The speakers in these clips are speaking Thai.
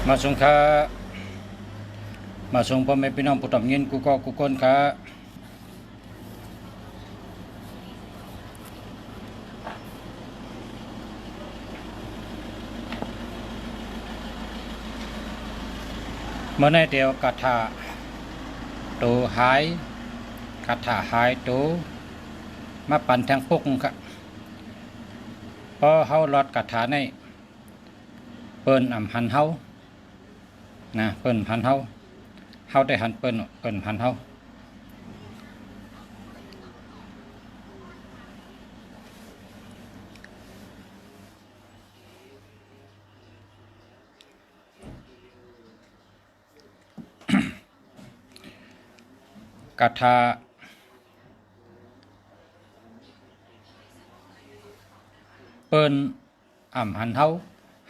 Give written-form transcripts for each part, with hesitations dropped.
มาส่งค่ะมาส่งพ่อแม่พี่น้องผู้ทำเงินกูคนค่ะเมื่อในเดียวกระถาโตหายกระถาหายโตมาปั่นทางปุ๊กค่ะพอเฮาลอดกระถาในเปิ้นหันเฮานะเปิ้นหันเฮาได้หันเปิ้นหันเฮากระถาเปิ้นหันเฮ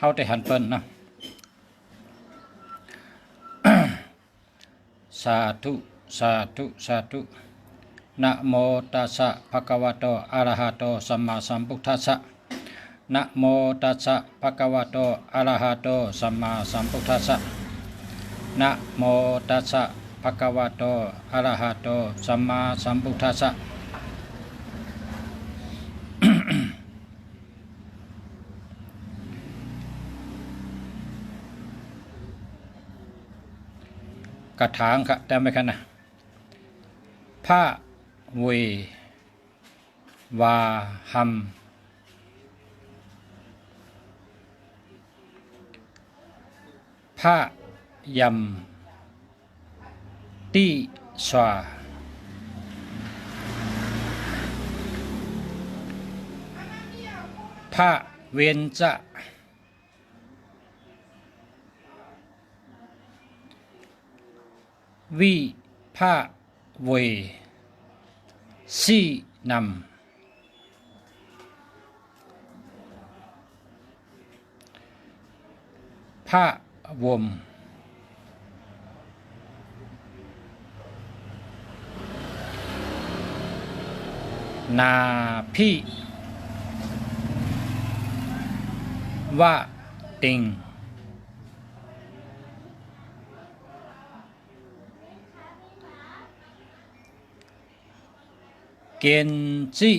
าได้หันเปิ้นนะสาธุสาธุสาธุนะโมตัสสะภะคะวะโตอะระหะโตสัมมาสัมพุทธัสสะนะโมตัสสะภะคะวะโตอะระหะโตสัมมาสัมพุทธัสสะนะโมตัสสะภะคะวะโตอะระหะโตสัมมาสัมพุทธัสสะกระถางค่ะแต่ไม่คันนะพระเววาหัมพระยำติสวาพระเวนจะวิพระเวสีนำพระวมนาพิวะติงเกณจิ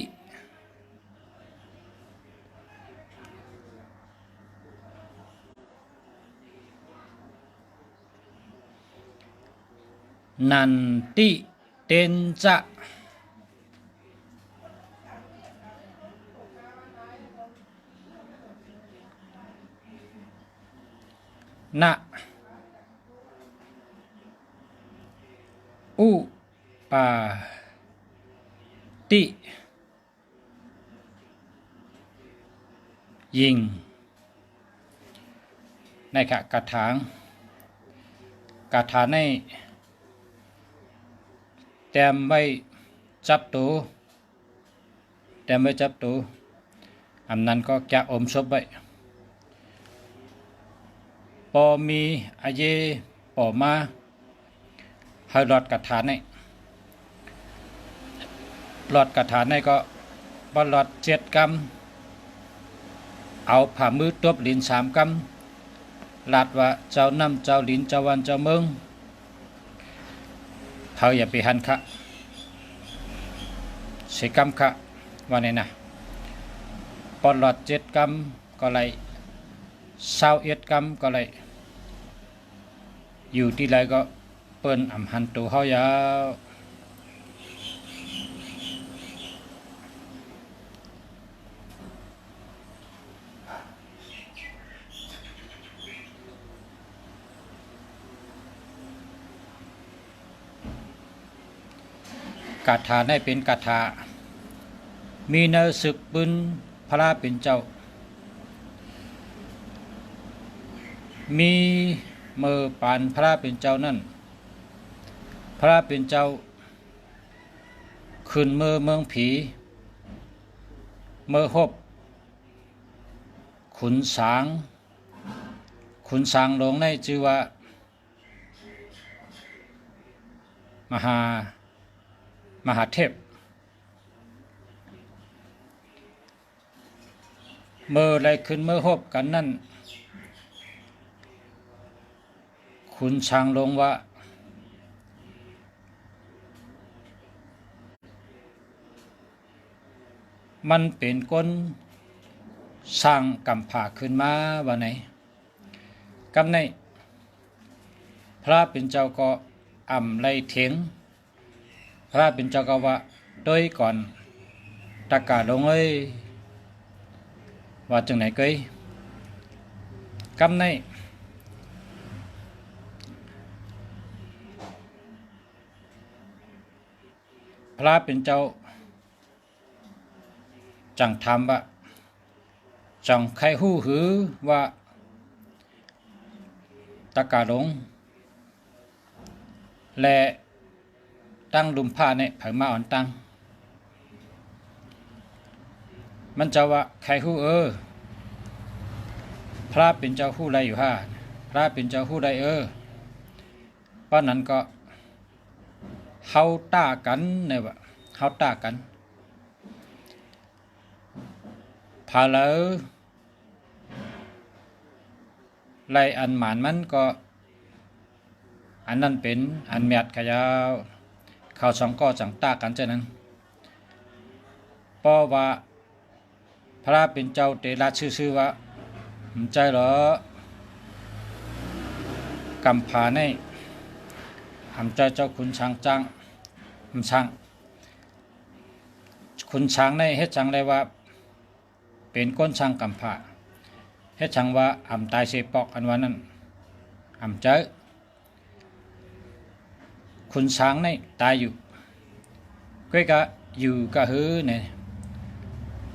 นันติเตนจะนะอุปาติยิงในกระถางกระถางในแต้มไว้จับตัวแต้มไว้จับตัวอันนั้นก็จะอมศพไว้พอมีอาเยปอมาให้หลอดกระถางในหลอดกระถางในก็บอลหลอด7 กรัมเอาผ่ามือตบลิ้น3 กรัมลาดว่าเจ้าน้ำเจ้าลิ้นเจ้าวันเจ้าเมืองเธออย่าไปหันค่ะ10 กรัมค่ะว่าไงนะปอลหลอด7 กรัมก็เลย21 กรัมก็เลยอยู่ที่ไรก็เปิ้นหันตัวเขายาวกาถาได้เป็นกาถามีเนื้อศึกปืนพระเป็นเจ้ามีเมื่อปานพระเป็นเจ้านั่นพระเป็นเจ้าขึ้นเมืองผีเมื่อหบขุนสางลงในชื่อว่ามหาเทพเมื่อไรขึ้นเมื่อหบกันนั่น คุณช้างลงว่ามันเป็นก้นสร้างกำผาขึ้นมาว่าไหนกำในพระเป็นเจ้าก็อ่ำไล่เถียงพระเป็นเจ้าก็ว่าโดยก่อนตะกาลงเอ้ยว่าจังไหนเกยกำในพระเป็นเจ้าจังทำว่าจังใครหู้หือว่าตะกาลงและตั้งลุมผ้าเนี่ยเผยมาอ่อนตั้งมันจะว่าใครหู้พระเป็นเจ้าหู้ไรอยู่ห้าพระเป็นเจ้าหู้ไรเพราะนั้นก็เฮาต้ากันเนี่ยว่าเฮาต้ากันพาแล้วไล่อันหมานมันก็อันนั้นเป็นอันเมียดขยาวเข้าสองก็จังต้ากันเช่นนั้นเพราะว่าพระเป็นเจ้าเตระชื่อว่าใจเหรอกำผาในหำใจเจ้าคุณช้างจ้างช้างคุณช้างในเฮ็ดจังเลยว่าเป็นก้นช้างกำผาเฮ็ดจังว่าหำตายเสปอกอันวันนั้นหำใจคุณช้างในตายอยู่ก็อยู่ก็ฮือเนี่ย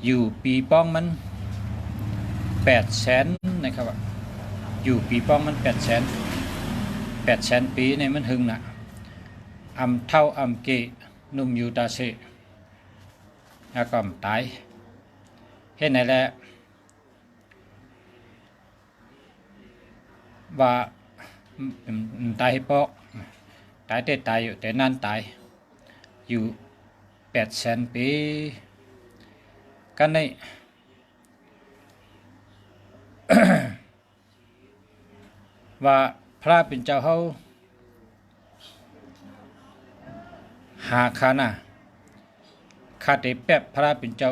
อยู่ปีป้องมัน800,000นะครับอยู่ปีป้องมัน800,000ปีเนี่ยมันหึงน่ะอำเท่าอำเกนุ่มอยู่ตาเสแล้วก็ตายเห็นไหนแหละว่าตายให้ปอกตายตายอยู่แต่นั่นตายอยู่800,000ปีกันใน ว่าพระเป็นเจ้าเขาหาคานะคาเตแป๊บพระเป็นเจ้า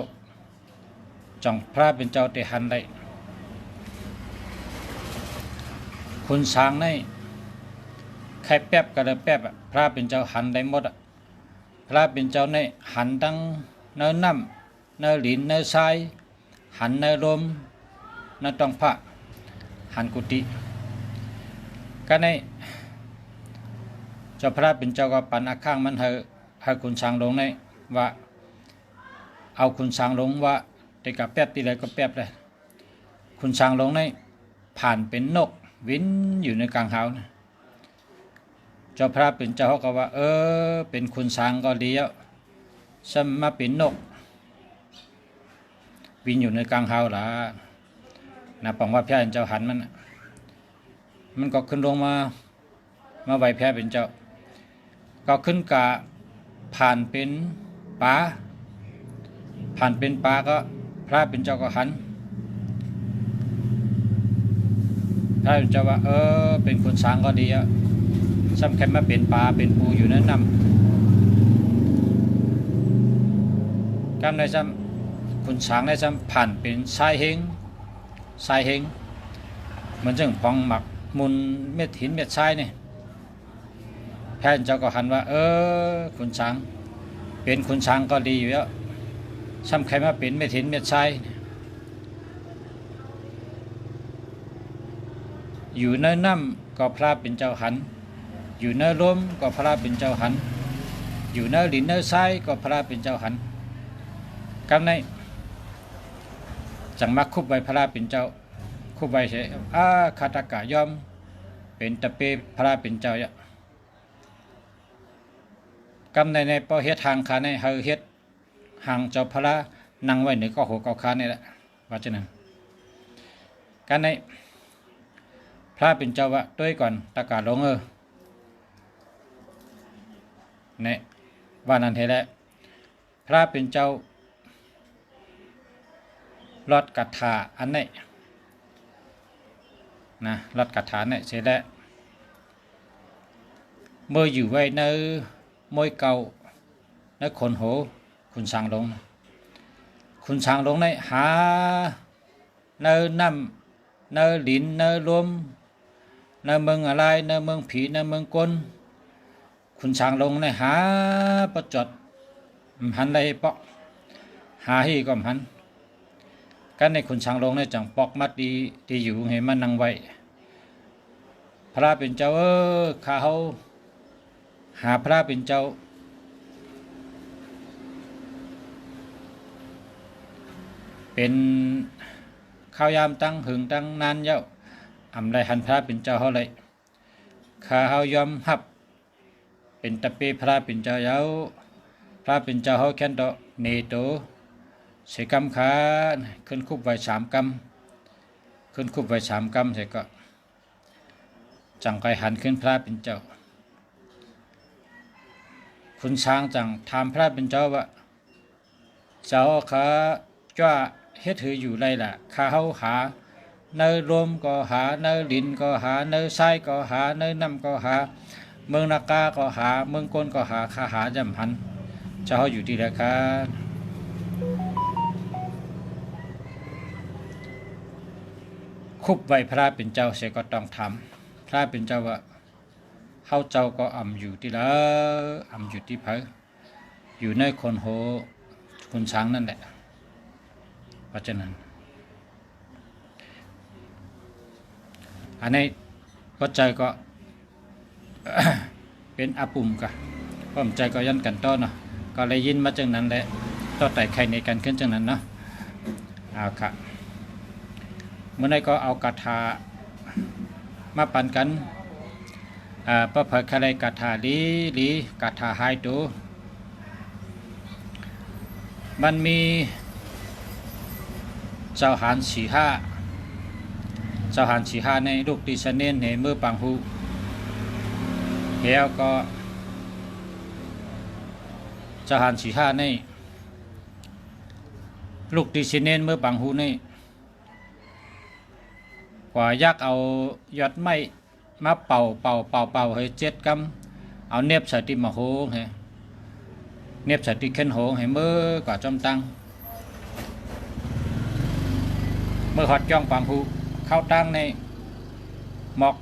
จ่องพระเป็นเจ้าเตหันได้คุณช้างในใครแป๊บก็ได้แป๊บพระเป็นเจ้าหันได้หมดพระเป็นเจ้าในหันตั้งเนื้อน้ำเนื้อหลินเนื้อทรายหันเนื้อลมเนื้อต้องพระหันกุฏิก็ในเจ้าพระเป็นเจ้าก็ปันอาข้างมันให้คุณช้างลงในว่าเอาคุณช้างลงว่าแต่กับแป๊บตีเลยก็แป๊บเลยคุณช้างลงในผ่านเป็นนกวินอยู่ในกลางเฮานะเจ้าพระเป็นเจ้าเขาก็ว่าเป็นคุณช้างก็ดีแล้วซ้ำมาเป็นนกวินอยู่ในกลางเฮาล่ะนะปองว่าพระเจ้าหันมันก็ขึ้นลงมาไหวแพ้เป็นเจ้าก็ขึ้นกะผ่านเป็นป่าก็พระเป็นเจ้าก็หันพระเป็นเจ้าว่าเป็นคนช้างก็ดีอ่ะซ้ำแค่มาเป็นป่าเป็นปูอยู่นั้นนำกำได้ซ้ำคนช้างได้ซ้ำผ่านเป็นทรายเฮงเหมือนจังปองหมักมุนเม็ดหินเม็ดทรายนี่แพทย์เจ้าก็หันว่าคุณช้างเป็นคุณช้างก็ดีอยู่แล้วซ้ำใครมาเป็นเม็ดหินเม็ดทรายอยู่ในน้ำก็พระเป็นเจ้าหันอยู่ในลมก็พระเป็นเจ้าหันอยู่ในหลินในทรายก็พระเป็นเจ้าหันกำในจังมักคุบไว้พระเป็นเจ้าคุบไว้เฉยคาตากะยอมเป็นตะเปพระเป็นเจ้าเนี่ยกำในปอเฮ็ดทางคาในเฮาเฮ็ดห่างเจ้าพระนั่งไว้หนึ่งก็หัวเกาคานี่แหละว่าฉะนั้นกันในพระเป็นเจ้าว่าด้วยก่อนตะกาลงเนี่ยว่านั้นเท่าไรพระเป็นเจ้ารอดกัถาอันนี้นะรอดกัถาเนี่ยเสร็จแล้ว เมื่ออยู่ไว้ในมวยเก่าในคนโหคุณช้างลงคุณช้างลงในหาในน้ำในลิ้นในลมในเมืองอะไรในเมืองผีในเมืองกลคุณช้างลงในหาประจดหันเลยปอกหาให้ก็หันกันในคุณช้างลงในจังปอกมัดดีที่อยู่ให้มันนั่งไว้พระเป็นเจ้าข้าเขาหาพระเป็นเจ้าเป็นข้าวยามตั้งหึงตั้งนานเย้าอำไรหันพระเป็นเจ้าเขาเลยข้าเขายอมหับเป็นตะเปพระเป็นเจ้าเย้าพระเป็นเจ้าเขาแค่นโตเนโตเสกรรมขาขึ้นคุบไว้3 กรรมขึ้นคุบไว้3 กรรมเสก็จังไกหันขึ้นพระเป็นเจ้าคุณช้างจังถามพระเป็นเจ้าว่าเจ้าข้าจ้าเฮ็ดถืออยู่ไรล่ะข้าเขาหาเนื้อลมก็หาเนื้อลิ้นก็หาเนื้อไส้ก็หาเนื้อน้ำก็หาเมืองนากาก็หาเมืองก้นก็หาข้าหาจำหันเจ้าอยู่ที่ไหนครับคุบไว้พระเป็นเจ้าเสก็ต้องทำพระเป็นเจ้าว่าเขาเจ้าก็อ่ำอยู่ที่ละอ่ำอยู่ที่เพออยู่ในคนโหคุณช้างนั่นแหละเพราะฉะนั้นอันนี้ก็ใจก็ เป็นอาปุ่มกะความใจก็ยันกันต้อนเนาะก็เลยยินมาจังนั้นแหละต่อแต่ใครในการขึ้นจังนั้นเนาะเอาค่ะเมื่อไหร่ก็เอากาถามาปั่นกันพระเผยคารกาถาลีกาถาหายตัวมันมีเจ้าหาน4-5เจ้าหาน4-5ในลูกดิฉันเน้นในมือปังหูแล้วก็เจ้าหาน4-5ในลูกดิฉันเน้นมือปังหูในกว่ายักเอายอดไม้มาเป่าให้7 กำเอาเนียบใส่ที่มาโหงให้เนียบใส่ที่เข็นโหงให้มือกว่าจอมตังเมื่อหอดจ้องปังหูเข้าตั้งในหมอก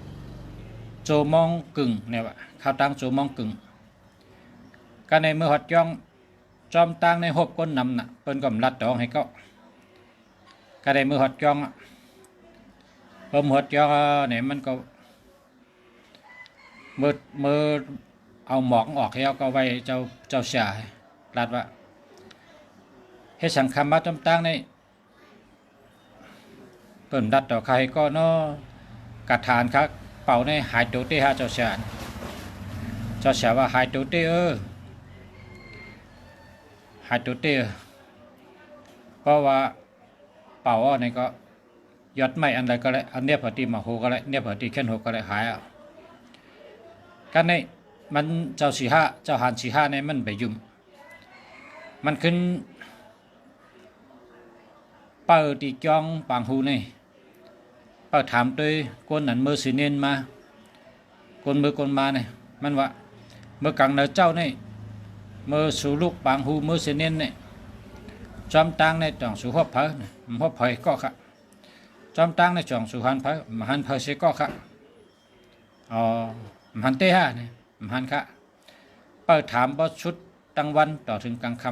โจมองกึ่งเนี่ยว่าเข้าตั้งโจมองกึ่งก็ในเมื่อหอดจ้องจอมตังในหบก้นนำน่ะเปิ้นก็รัดดองให้ก็ในเมื่อหอดจ้องเพิ่มหดจ้องเนี่ยมันก็มือเอาหมอกออกแล้วก็ไว้เจ้าเสียรัดว่าให้สังคำมาจอมตังในเปิ่นดัดต่อใครก็เนาะกระฐานครับเป่าในหายตัวเต้ฮะเจ้าเสียว่าหายตัวเต้หายตัวเต้เพราะว่าเป่าในก็ยอดไม้อันใดก็เลยอันเนี้ยพอดีมาโหก็เลยเนี้ยพอดีแค่นโหก็เลยหายอ่ะกันในมันเจ้า4-5เจ้าหาน4-5ในมันไปยุ่มมันขึ้นเปิดตีจ้องปางหูนี่เปิดถามตัวคนนั้นมือสีเนียนมาคนมือคนมาเนี่ยมันว่าเมื่อกังเนอเจ้านี่มือสูลูกปางหูมือสีเนียนนี่จอมตังในจ่องสูหอบเพอหอบเพยก็ค่ะจอมตังในจ่องสูหันเพอมหันเพอเสก็ค่ะอ๋อมหันเตะเนี่ยมหันค่ะเปิดถามบ่ชุดตั้งวันต่อถึงกลางค่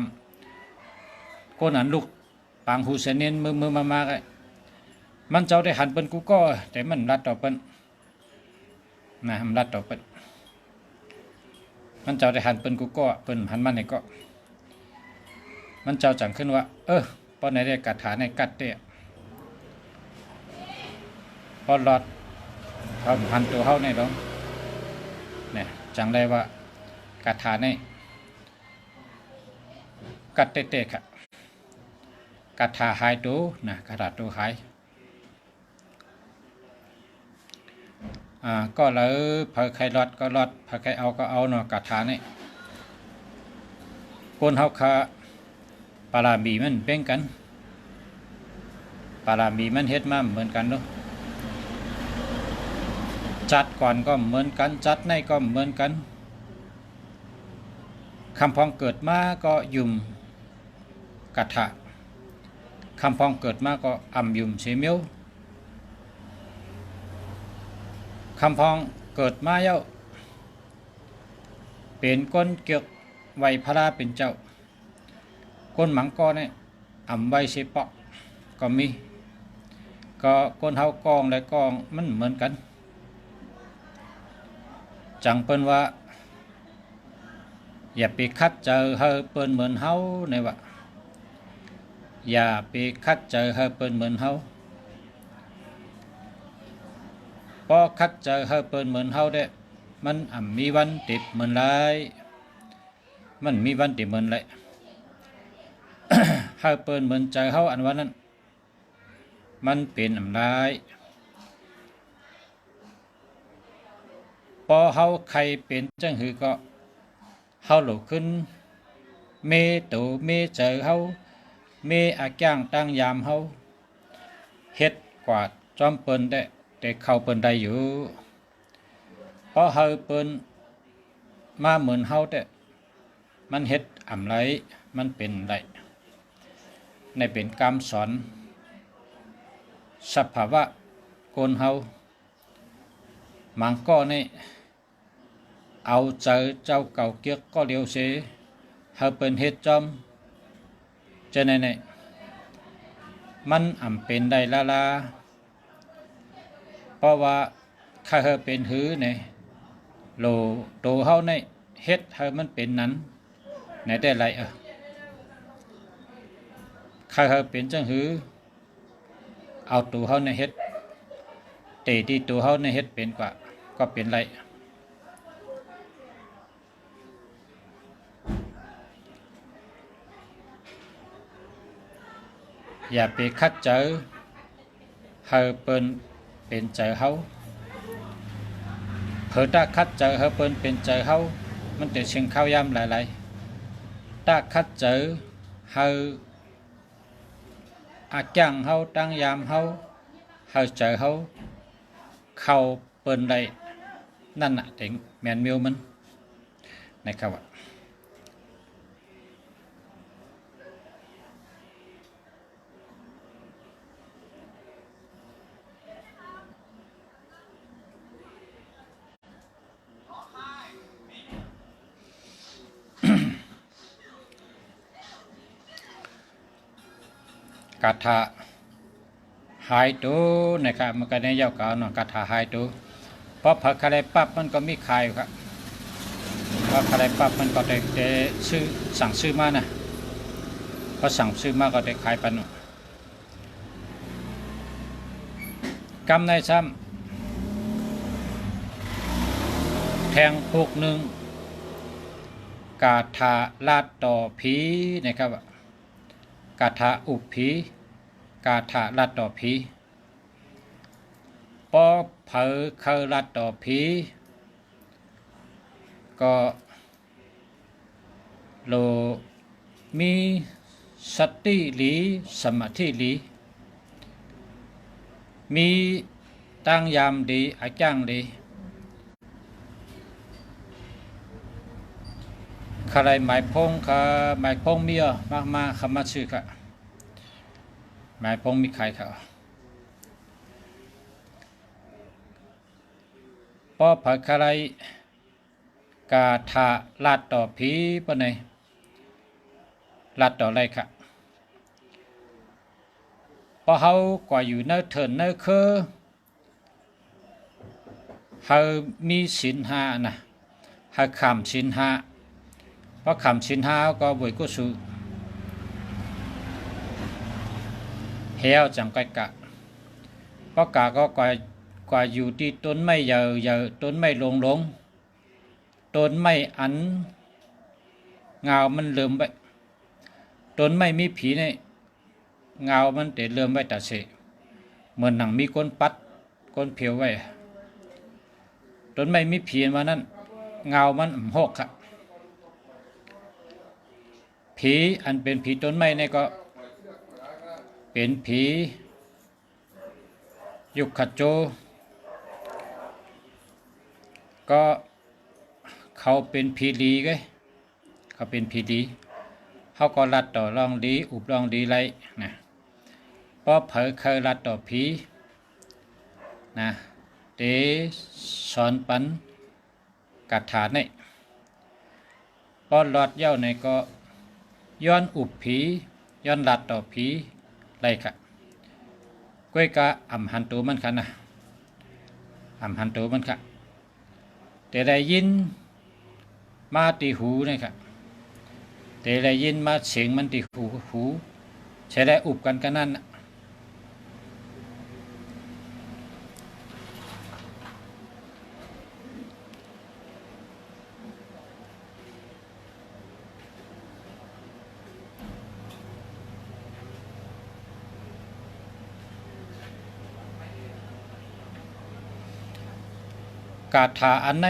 ำคนนั้นลูกปางหูเสนียนมือมาไงมันเจ้าได้หันเป็นกูก็แต่มันรัดต่อเป็นนะมันรัดต่อเป็นมันเจ้าได้หันเป็นกูก็เป็นหันมันเนี่ยก็มันเจ้าจังขึ้นว่าป้อนในได้กัดฐานในกัดเตะป้อนหลอดเขาหันตัวเขาในร้องเนี่ยจังได้ว่ากัดฐานในกัดเตะค่ะกาถาหายตัวนะกาถาตัวหายก็เลยพอใครรอดก็รอดพอใครเอาก็เอาเนาะกาถานี่คนเฮาคาปารามีมันเป็นกันปารามีมันเฮ็ดมาเหมือนกันเนาะจัดก่อนก็เหมือนกันจัดในก็เหมือนกัน คำพองเกิดมาก็ยุมกะทะคำพองเกิดมาก็อ่ำยุมเชเมียวคำพองเกิดมาเย้าเป็นก้นเกียกไวพระราเป็นเจ้าก้นหมังกอเนี่ยอ่ำไวเชปอกก็มีก็ก้นเฮากองและกองมันเหมือนกันจังเปิ้นว่าอย่าไปคัดเจอเฮอเปิ้นเหมือนเฮาในว่าอย่าไปคัดเจอเฮอเปิ้นเหมือนเฮาพอคัดเจอเฮอเปิ้นเหมือนเฮาเด้มันมีวันติดเหมือนไรมันมีวันติดเหมือนไร เฮอเปิ้นเหมือนเจอเฮาอันวันนั้นมันเป็นไรพอเฮาใครเป็นจังหือก็เฮาหลุขึ้นเมตูเมเจอเฮาเมอาแก้งตั้งยามเฮาเฮ็ดกว่าจอมเปิ้นได้แต่เข้าเปิ้นได้อยู่เพราะเฮาเปิ้นมาเหมือนเฮาแต่มันเฮ็ดไรมันเป็นไรในเป็นกรรมสอนสภาวะโกนเฮามังก็ในเอาเจอเจ้าเก่าเกียกก็เดียวเสเฮาเปิ้นเฮ็ดจอมจะไหนมันเป็นได้ลาเพราะว่าข้าเฮาเป็นหือเนี่ยโลโตเฮาในเฮ็ดเฮามันเป็นนั้นไหนได้ไรข้าเฮาเป็นจังหือเอาตัวเฮาในเฮ็ดเตที่ตัวเฮาในเฮ็ดเป็นกว่าก็เป็นไรอย่าไปคัดเจอเฮาเปิ้นเป็นเจอเฮาเผอถ้าคัดเจอเฮาเปิ้นเป็นเจอเฮามันจะเชิงข้าวยำหลายๆถ้าคัดเจอเฮาอาจังเฮาตั้งยามเฮาเจอเฮาเข้าเปิ้นได้นั่นน่ะถึงแมนมิวมันนะครับว่ากาถาหายตัวนะครับมันก็ในยาวกาวเนาะกาถาหายตัวเพราะผักอะไรปั๊บมันก็มีขายครับเพราะอะไรปั๊บมันก็ได้ซื้อสั่งซื้อมานะพอสั่งซื้อมาก็ได้ขายปันกำในซ้ำแทงพวกหนึ่งกาถาลาดต่อผีนะครับกาถาอุบผีกาถาลาดต่อผีพอเผอเคยลาดต่อผีก็โลมีสติหลีสมาธิหลีมีตั้งยามดีอาจังดีใครหมายพงค่ะหมายพงมีมาคำมาชื่อค่ะหมายพงมีใครค่ะพอผักใครกาถาลาดต่อผีปะไหนลาดต่ออะไรค่ะพอเขากว่าอยู่เนื้อเถินเนื้อคือเขามีศีลห้านะเขาขำศีลห้าเพราะขำศีลห้าก็บุยกุศลเหี่ยวจังไกกะเพราะกะก็กว่าอยู่ที่ต้นไม้เยอะต้นไม้ลงต้นไม้อันเงามันเลื่อมไปต้นไม้มีผีในเงามันเตะเลื่อมไว้แต่เสเหมือนหนังมีก้นปัดก้นเพียวไว้ต้นไม้มีผีมานั้นเงามันหกครับผีอันเป็นผีต้นไม้นี่ก็เป็นผียุคขโจก็เขาเป็นผีลีไงเข เขาเป็นผีดีเขาก็รัดต่อรองดีอุบรองดีไรนะเพราะเผยเคยรัดต่อผีนะเตสอนปันกาถาเนี่ยพอหลอดเย้าในก็ย้อนอุบผีย้อนรัดต่อผีไรค่ะก้อยกะอ่ำหันตัวมันค่ะนะอ่ำหันตัวมันค่ะแต่ได้ยินมาตีหูนี่ค่ะแต่ได้ยินมาเสียงมันตีหูใช้ได้อุบกันกันนั่นกาถาอันไหน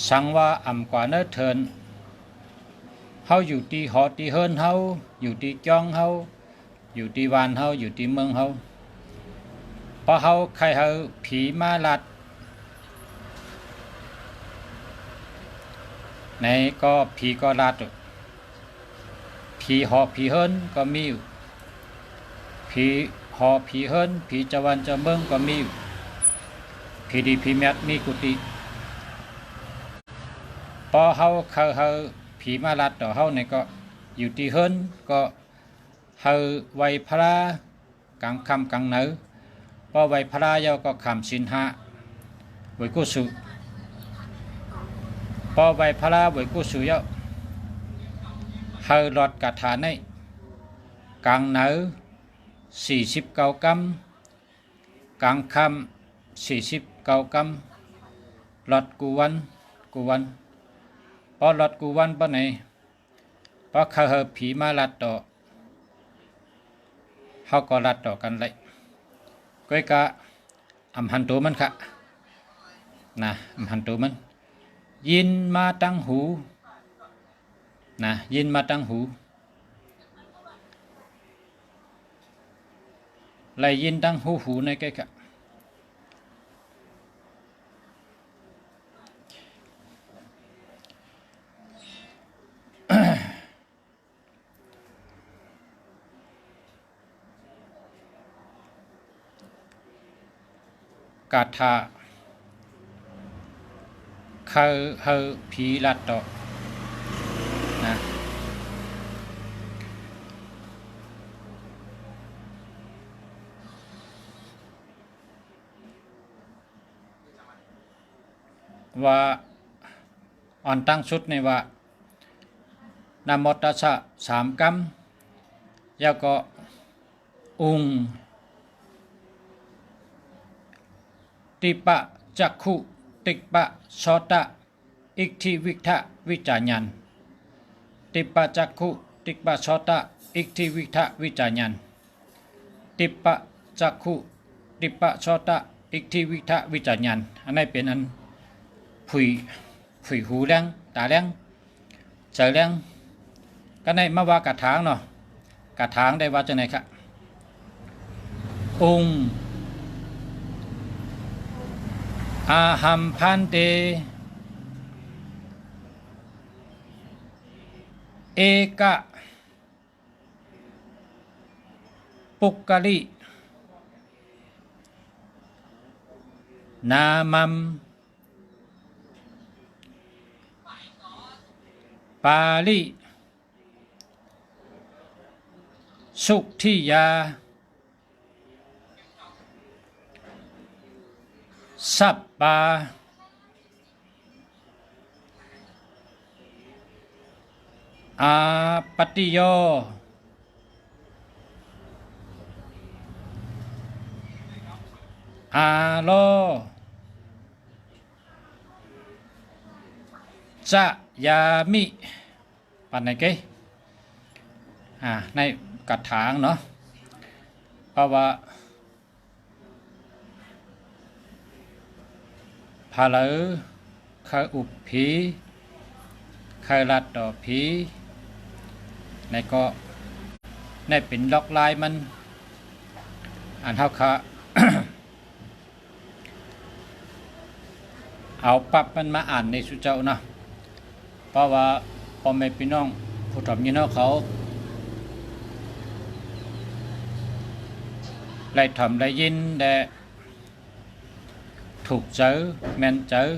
สังว่าอ่ำกว่าเนื้อเทินเฮาอยู่ที่หอที่เฮิรนเฮาอยู่ที่จ้องเฮาอยู่ที่วานเฮาอยู่ที่เมืองเฮาพอเฮาใครเฮาผีมาลัดไหนก็ผีก็ลัดผีหอผีเฮิรนก็มีอยู่ผีหอผีเฮิรนผีจวันจะเมืองก็มีอยู่ผีดีผีแมทมีกุฏิพอเฮาผีมาลัดต่อเฮาเนี่ยก็อยู่ที่เฮิรนก็เฮาไว้พระกลางค่ำกลางเหนือพอไว้พระเยาก็คำสินหาไว้กุศลพอไว้พระไว้กุศลเยาเฮาหลอดกาถาในกลางเหนือ49 กำกลางค่ำ49 กำหลอดกูวันพอหลอดกูวันปะไหนพอเขาผีมาลัดต่อเขาก็ลัดต่อกันเลยก้อยกะอำหันตัวมันค่ะนะอำหันตัวมันยินมาตั้งหูนะยินมาตั้งหูไล่ยินตั้งหูในก้อยกะกาถาเขาผีลัดต่อนะว่าอ่อนตั้งสุดในว่านามตัสสะ3 กำแล้วก็องค์ติปะจักขุติปะโสตะอิทธิวิทะวิจารญันติปะจักขุติปะโสตะอิทธิวิทะวิจารญันติปะจักขุติปะโสตะอิทธิวิทะวิจารญันอันนี้เป็นอันผุยหูแรงตาแรงเจอแรงก็ในมาว่ากระถางเนาะกระถางได้ว่าจะไหนครับองค์อาหัมพันเตเอกะปุกกะลินามัมปาลิสุทิยาสัปปาอาปติโยอาโลจะยามิปันไหนเก้ในกระถางเนาะเพราะว่าพาเลเคยอุบผีเคยลัดต่อผีในก็ในเป็นล็อกลายมันอันเท่าค่ะ เอาปั๊บมันมาอ่านในสุเจ้านะเพราะว่าพ่อแม่พี่น้องผู้ทำยินเขาได้ทำได้ยินได้ถูกเจอแม่นเจอ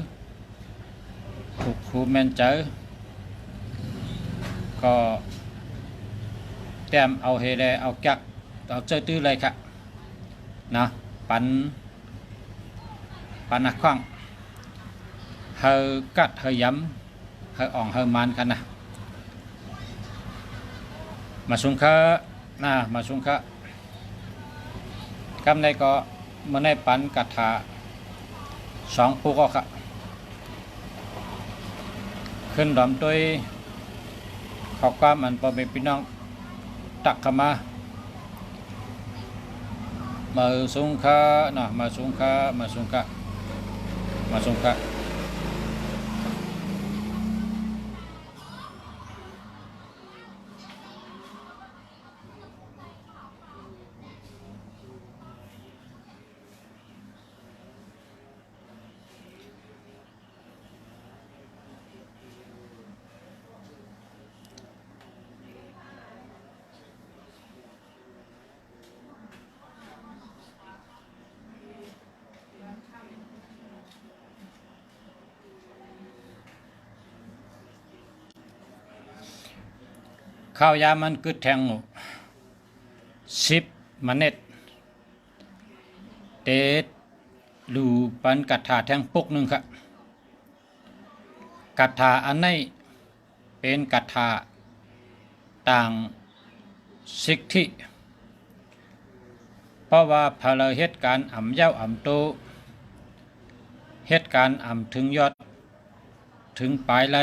ถูกครูแม่นเจอก็แต้มเอาเฮได้เอาจักเอาเจอตื้อเลยครับนะปันนักข้องเฮากัดเฮาย้ำเฮาอ่องเฮามันกันนะมาสุงคะนะมาสุงคะกำในก็มาในปันกัดถา2ผู้ก็ครับขึ้นดอมตัวขอกความมันพอเป็นพี่น้องตักเข้ามาสุงคะนะมาสุงคะมาสุงคะมาสุงคะข้าวยามันกึดแทง10 เมล็ดเตดลูปันกัดถาแทงปุกหนึ่งครับกัดถาอันนี้เป็นกัดถาต่างสิทธิเพราะว่าพลเหตุการณ์อ่ำเย้าอ่ำโตเหตุการณ์อ่ำถึงยอดถึงปลายไหล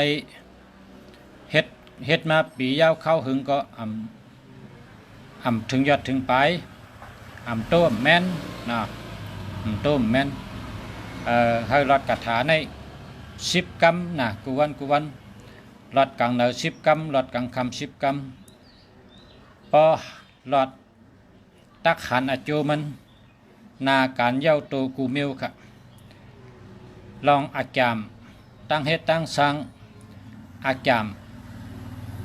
เฮ็ดมาปียาวเข้าหึงก็อ่ำถึงยอดถึงปลายอ่ำโต้มแม่นนะโต้มแม่นให้รอดกระถาใน10 กำนะกูวันรอดกลางเนอ10 กำรอดกลางคำ10 กำพอรอดตักหันอาจูมันนาการเย้าโตกูมิวค่ะลองอาจามตั้งเฮ็ดตั้งสังอาจาม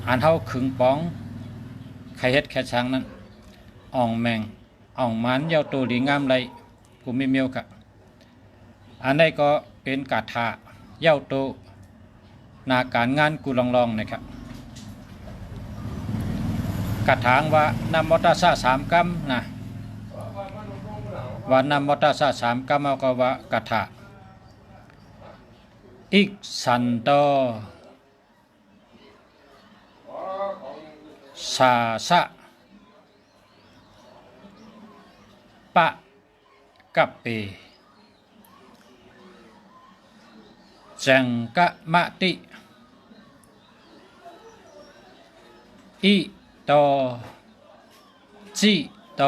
อันเฮาขึงป้องใครเฮ็ดแค่ช้างนั้นอ่องแมงอ่องมันเย้าโตดีงามไรกูไม่เมียวค่ะอันนี้ก็เป็นกาถาเย้าโตนาการงานกูลองนะครับกาถางว่านำมอตสะ3 กำนะว่านำมอตสะ3 กำเอาก็ว่ากาถาอิกสันโตสาสะปะกัปเปจังกะมะติอิโตจิโต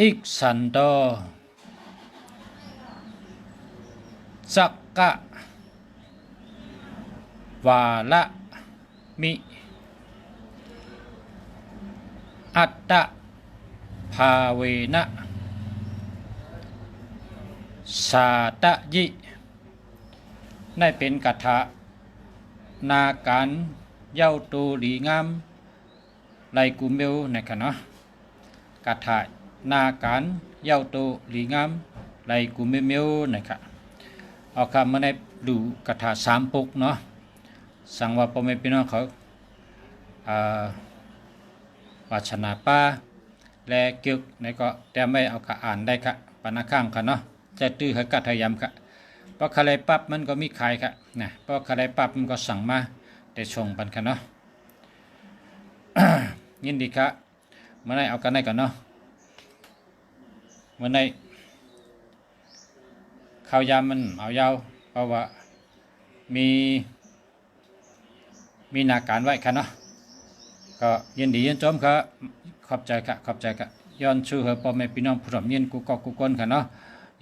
อิกสันโตจักกะวาละมิอัตตะภาเวนะสาตะยิได้เป็นกัทะนาการเย้าตูดีงามไลกุมเบลนะครับเนาะกัทะนาการเย้าตูดีงามไลกุมเบลนะครับเอาคำมาในดูกัทะ3 ปุกเนาะสั่งว่าพ่อแม่พี่น้องเขาวัชนาป้าและเกี่ยวในก็แต่ไม่เอากะอ่านได้ค่ะปนาข้างค่ะเนาะจะตื้อให้กัดทยำค่ะเพราะคาไรปั๊บมันก็มีขายค่ะนะเพราะคาไรปั๊บมันก็สั่งมาได้ชงปันค่ะเนาะ ยินดีค่ะเมื่อไหร่เอากันได้กันเนาะเมื่อไหร่ข้าวยำมันเอายาวเพราะว่ามีนาการไว้ค่ะเนาะก็ยินดียินชมครับขอบใจค่ะขอบใจค่ะย้อนชื่อเฮอพ่อแม่พี่น้องผู้ร่วมยินกูก็กูก้นค่ะเนาะ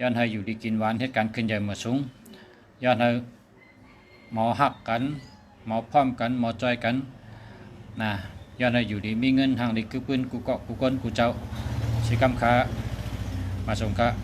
ย้อนให้อยู่ดีกินหวานเหตุการณ์ขึ้นใหญ่มาสูงย้อนให้หมอหักกันหมอพร้อมกันหมอจอยกันนะย้อนให้อยู่ดีมีเงินทางดีคือปืนกูก็กูก้นกูเจ้าสิกรรมค่ะ มาสงเคราะห์